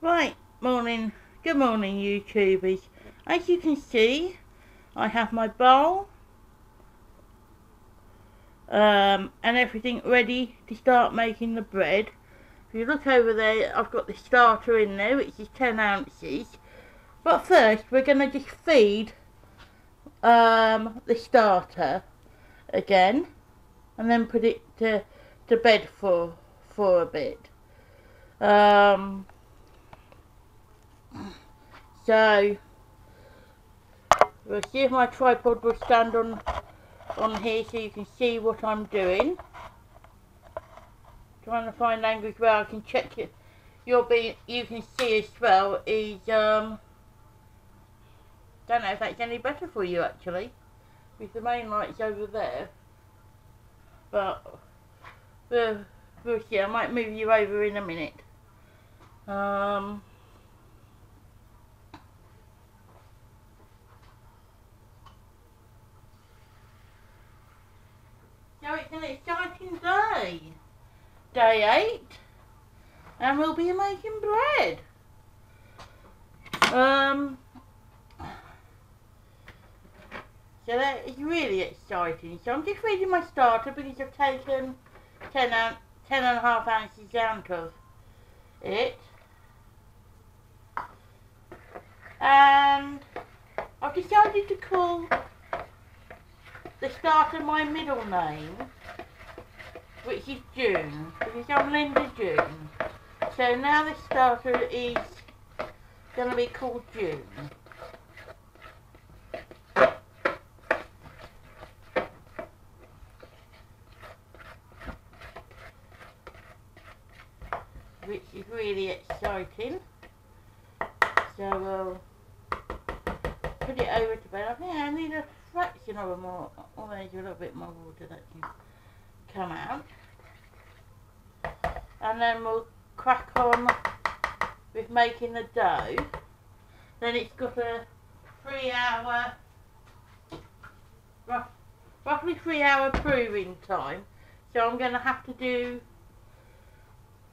Right, good morning YouTubers. As you can see, I have my bowl and everything ready to start making the bread. If you look over there, I've got the starter in there, which is 10 ounces. But first, we're going to just feed the starter again, and then put it to bed for a bit. So we'll see if my tripod will stand on here so you can see what I'm doing. Trying to find angles where I can check it. You can see as well is don't know if that's any better for you actually, with the main light's over there, but we'll see. I might move you over in a minute. So it's an exciting day. Day 8. And we'll be making bread. So that is really exciting. So I'm just reading my starter because I've taken 10.5 ounces out of it. And I've decided to call the starter my middle name, which is June, because I'm Linda June. So now the starter is going to be called June. Which is really exciting. So we'll put it over to bed. I think I need a fraction of a more, or maybe a little bit more water that can come out. And then we'll crack on with making the dough. Then it's got a 3-hour, roughly 3-hour proving time. So I'm going to have to do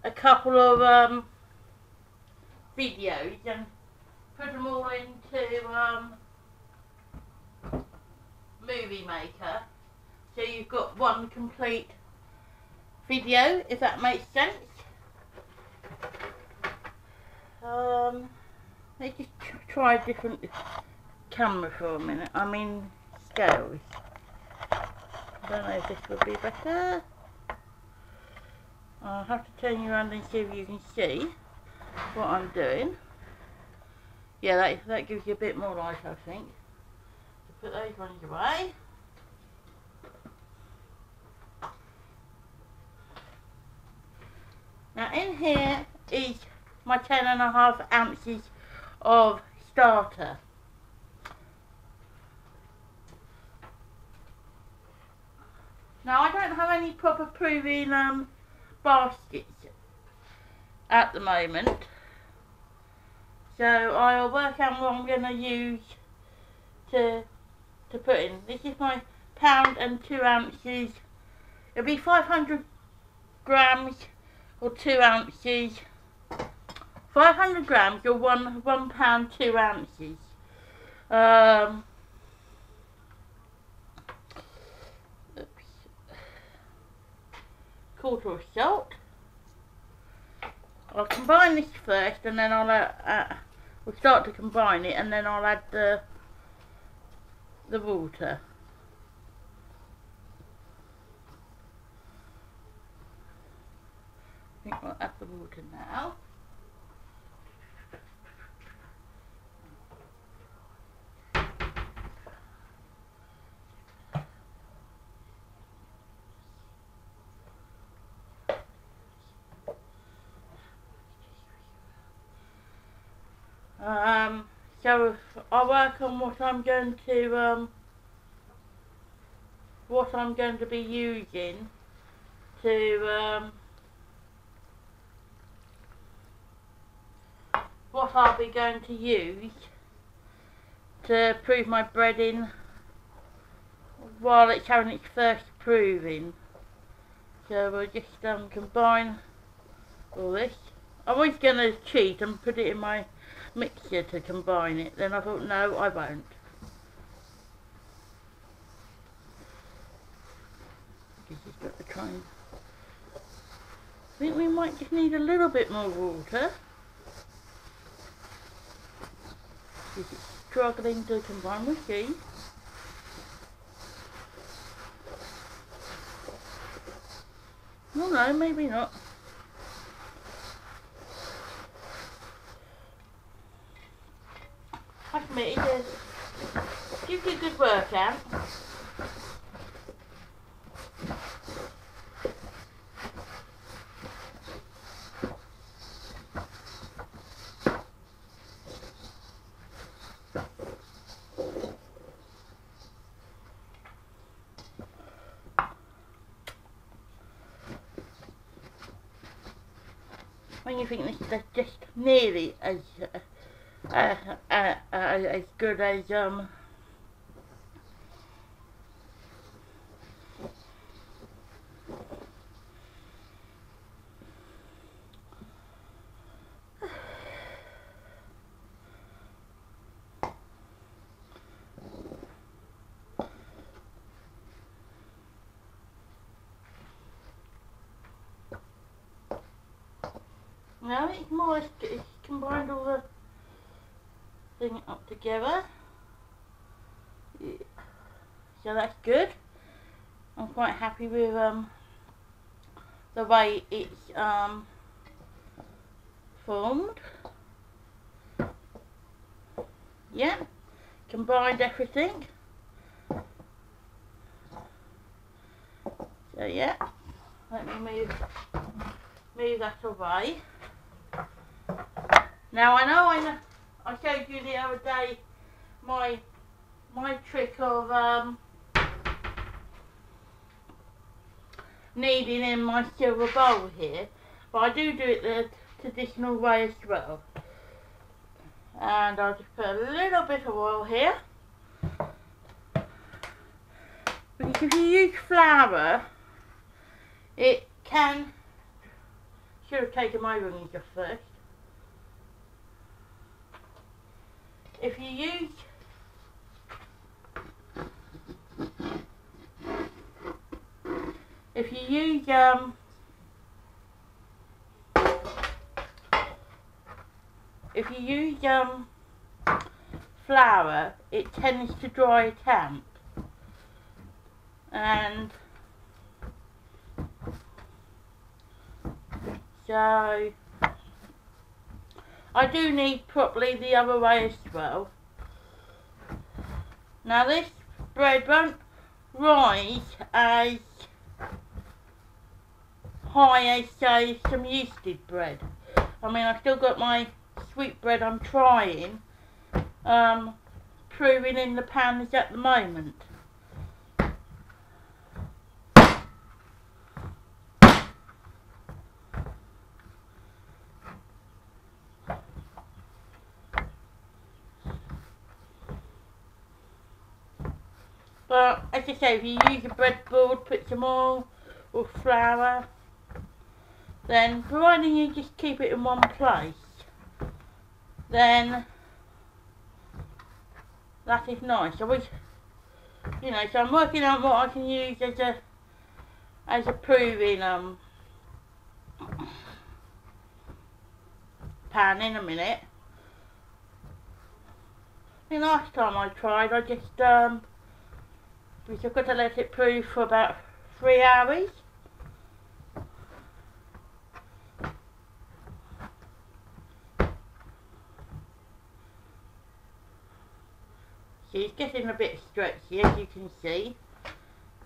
a couple of videos and put them all into Movie Maker, so you've got one complete video, if that makes sense. Let's just try a different camera for a minute. I mean scales. I don't know if this would be better. I'll have to turn you around and see if you can see what I'm doing. Yeah, that gives you a bit more light, I think. So put those ones away. Now in here is my 10.5 ounces of starter. Now I don't have any proper proving baskets at the moment, so I'll work out what I'm going to use to put in. This is my 1 and 2 ounces. It'll be 500 grams or 2 ounces. 500 grams or 1 pound 2 ounces. Quarter of salt. I'll combine this first, and then we'll start to combine it, and then I'll add the water. I think we'll add the water now. So I'll work on what I'm going to be using to what I'll be going to use to prove my bread in while it's having its first proving. So we'll just combine all this. I was going to cheat and put it in my mixer to combine it. Then I thought, no, I won't. This has got the kind. I think we might just need a little bit more water. Is it struggling to combine with cheese? Oh no, maybe not. I admit it gives you a good workout. When you think this is just nearly as good as no, it's more or less, it's combined all the thing up together. Yeah. So that's good. I'm quite happy with the way it's formed. Yeah, combined everything. So yeah, let me move that away. Now I know I showed you the other day my trick of kneading in my silver bowl here, but I do it the traditional way as well. And I'll just put a little bit of oil here. Because if you use flour, it can... Should have taken my rings off first. If you use flour, it tends to dry a tamp, and so I do need probably the other way as well. Now this bread won't rise as high as say some yeasted bread. I mean, I've still got my sweet bread I'm trying, proving in the pans at the moment. But as I say, if you use a breadboard, put some oil or flour, then providing you just keep it in one place, then that is nice. So I'm working out what I can use as a proving pan in a minute. The last time I tried, I just because I've got to let it prove for about 3 hours. See, it's getting a bit stretchy, as you can see,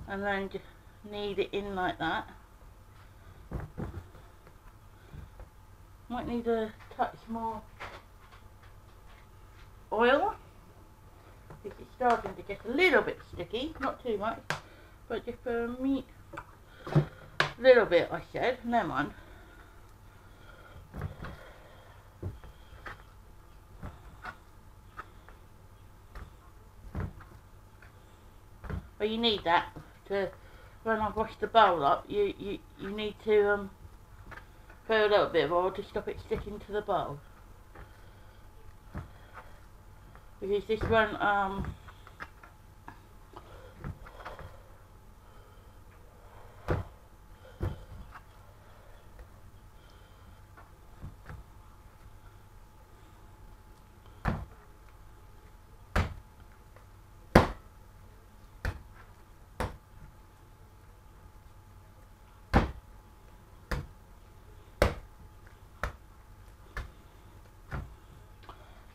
and then just knead it in like that. Might need a touch more oil. It's starting to get a little bit sticky, not too much, but just for a little bit, I said. Never mind. But you need that to, when I wash the bowl up, you need to for a little bit of oil to stop it sticking to the bowl. Because this one,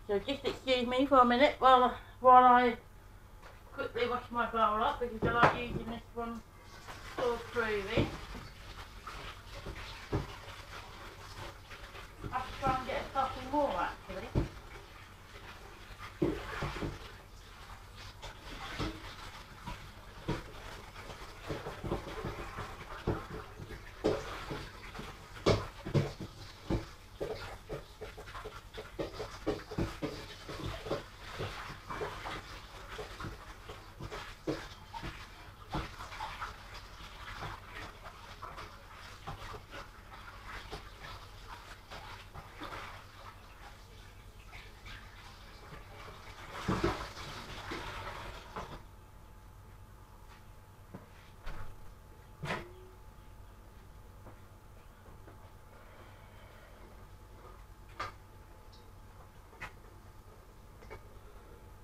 so just excuse me for a minute while I quickly wash my bowl up, because I like using this one for proving. I have to try and get a couple more actually.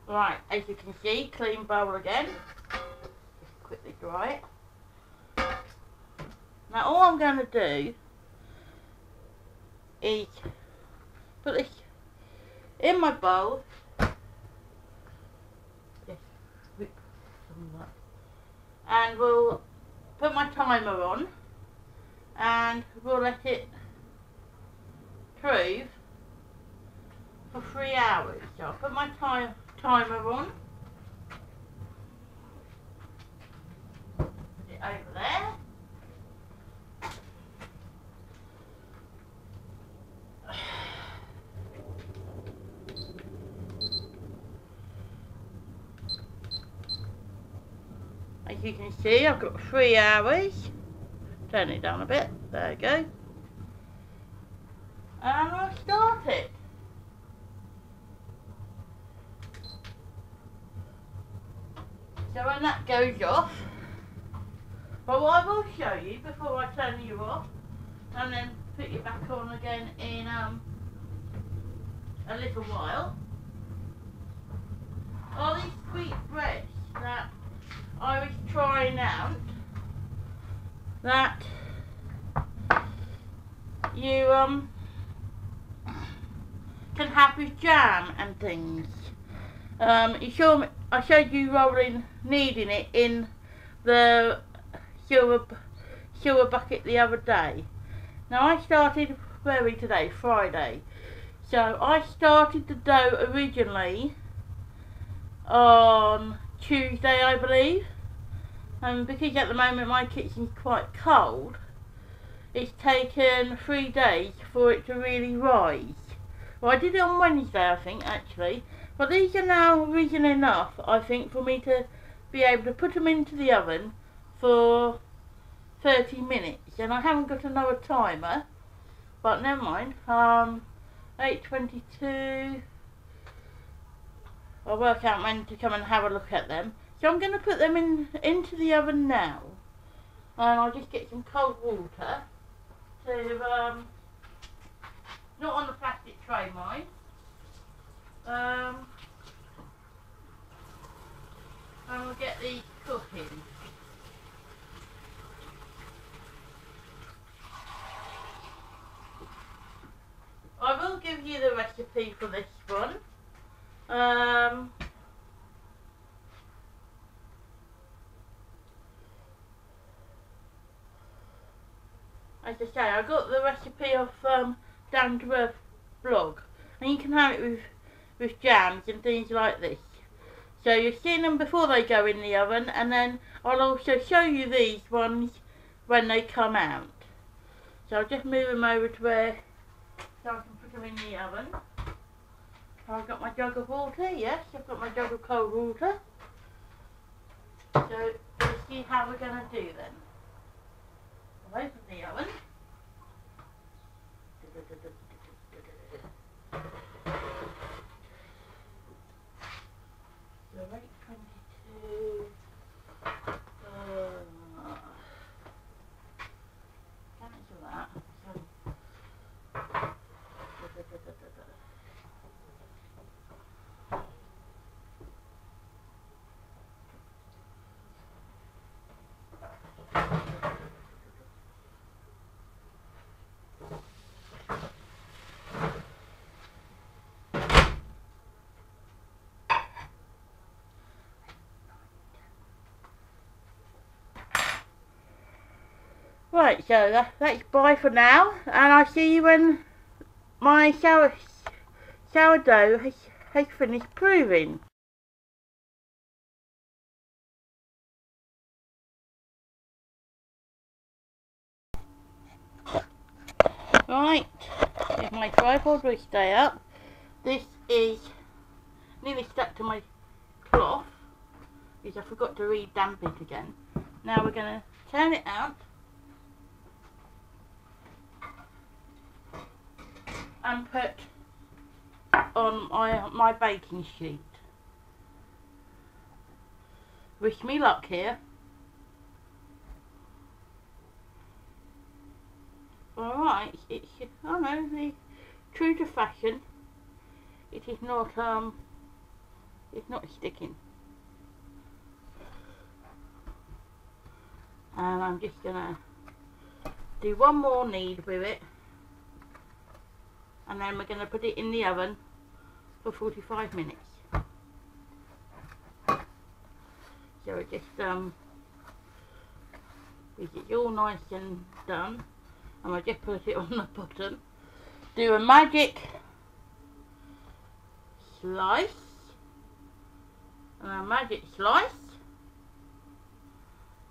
Right, as you can see, clean bowl again. Just quickly dry it. Now all I'm going to do is put this in my bowl. Just whip some of that. And we'll put my timer on and we'll let it prove for 3 hours. So I'll put my timer on. Put it over there. As you can see, I've got 3 hours. Turn it down a bit. There we go. And we'll start it. So when that goes off, but what I will show you before I turn you off and then put you back on again in a little while, are these sweet breads that I was trying out that you can have with jam and things. I showed you kneading it in the silver bucket the other day. Now I started, where are we today? Friday. So I started the dough originally on Tuesday, I believe. And because at the moment my kitchen's quite cold, it's taken 3 days for it to really rise. Well, I did it on Wednesday, I think, actually. But these are now risen enough, I think, for me to be able to put them into the oven for 30 minutes. And I haven't got another timer, but never mind. 8:22. I'll work out when to come and have a look at them. So I'm going to put them into the oven now. And I'll just get some cold water to, not on the plastic tray, mind. And we'll get these cooking. I will give you the recipe for this one. As I say, I got the recipe off Down to Earth blog, and you can have it with jams and things like this. So you've seen them before they go in the oven, and then I'll also show you these ones when they come out. So I'll just move them over to where, so I can put them in the oven. I've got my jug of water, yes, I've got my jug of cold water. So let's see how we're going to do then. I'll open the oven. Right, so that's bye for now, and I'll see you when my sourdough has finished proving. Right, if my tripod will stay up, this is nearly stuck to my cloth because I forgot to re-damp it again. Now we're going to turn it out and put on my baking sheet. Wish me luck here. Alright, it's, I know, true to fashion, it is not, it's not sticking. And I'm just gonna do one more knead with it, and then we're gonna put it in the oven for 45 minutes. So it just, it's all nice and done. And I just put it on the bottom. Do a magic slice. And a magic slice.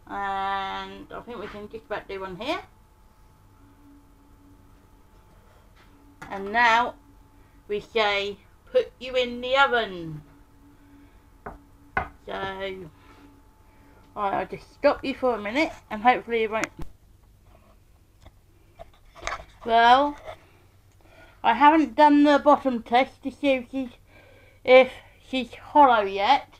And I think we can just about do one here. And now we say, put you in the oven. So, I'll just stop you for a minute and hopefully it won't. Well, I haven't done the bottom test to see if she's hollow yet.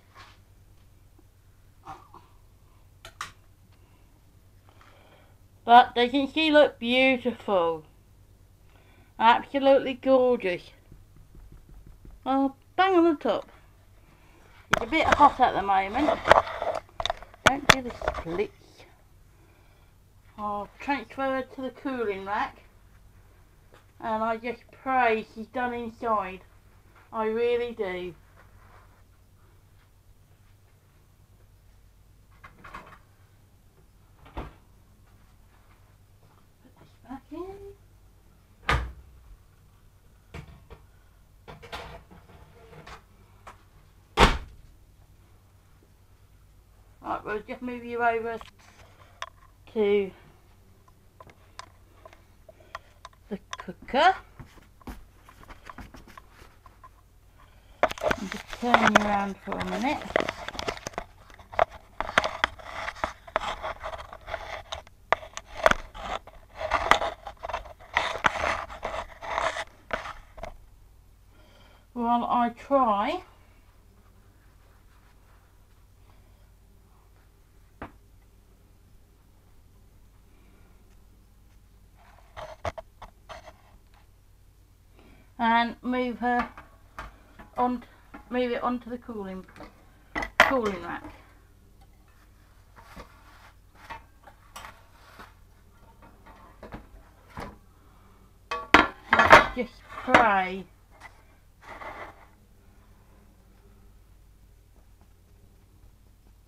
But doesn't she look beautiful? Absolutely gorgeous. Oh, bang on the top. It's a bit hot at the moment. Don't do the splits. I'll transfer her to the cooling rack. And I just pray she's done inside. I really do. Put this back in. Right, we'll just move you over to the cooker. And just turn you around for a minute. While I try and move it onto the cooling rack. Let's just pray.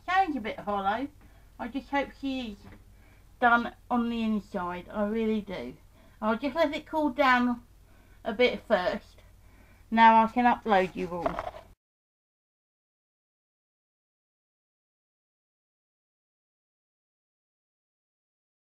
Sounds a bit hollow. I just hope she is done on the inside. I really do. I'll just let it cool down a bit first. Now I can upload you all.